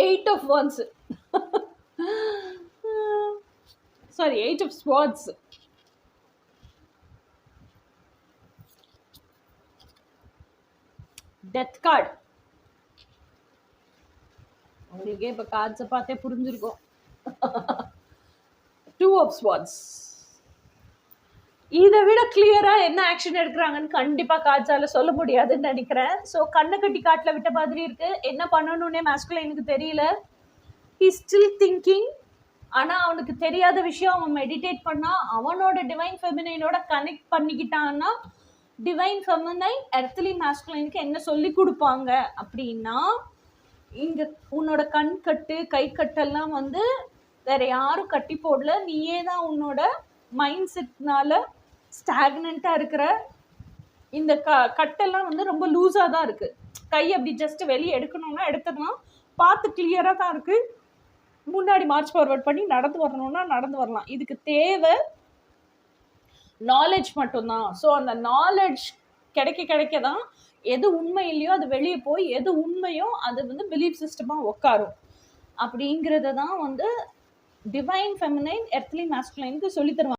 8 of wands. Sorry, 8 of swords. Death card. உங்களுக்கே இப்போ கார்ட்ஸை பார்த்தே புரிஞ்சிருக்கும். 2 of swords. இதை விட கிளியரா என்ன ஆக்ஷன் எடுக்கிறாங்கன்னு கண்டிப்பா காட்சால சொல்ல முடியாதுன்னு நினைக்கிறேன். ஸோ கண்ணை கட்டி காட்டில் விட்ட மாதிரி இருக்கு. என்ன பண்ணணும்னே மாஸ்குலைனுக்கு தெரியல. He still thinking. ஆனால் அவனுக்கு தெரியாத விஷயம் அவன் மெடிடேட் பண்ணா அவனோட டிவைன் ஃபெமினைனோட கனெக்ட் பண்ணிக்கிட்டான்னா டிவைன் ஃபெமினைன் எர்த்லி மாஸ்குலைனுக்கு என்ன சொல்லி கொடுப்பாங்க அப்படின்னா, இங்கே உன்னோட கண் கட்டு கை கட்டெல்லாம் வந்து வேற யாரும் கட்டி போடல, நீயே தான் உன்னோட மைண்ட் செட்னால ஸ்டாக்னண்ட்டாக இருக்கிற. இந்த கட்டெல்லாம் வந்து ரொம்ப லூஸாக தான் இருக்குது. கை அப்படி ஜஸ்ட் வெளியே எடுக்கணும்னா எடுத்துடலாம், பார்த்து கிளியராக தான் இருக்குது. முன்னாடி மார்ச் ஃபார்வர்ட் பண்ணி நடந்து வரணும்னா நடந்து வரலாம். இதுக்கு தேவை நாலேஜ் மட்டும்தான். ஸோ அந்த நாலேஜ் கிடைக்க தான் எது உண்மை இல்லையோ அது வெளியே போய் எது உண்மையோ அது வந்து பிலீஃப் சிஸ்டமாக உட்காரும். அப்படிங்கிறத தான் வந்து டிவைன் ஃபெமினைன் எர்த்லி மாஸ்குலைனுக்கு சொல்லி தருவாங்க.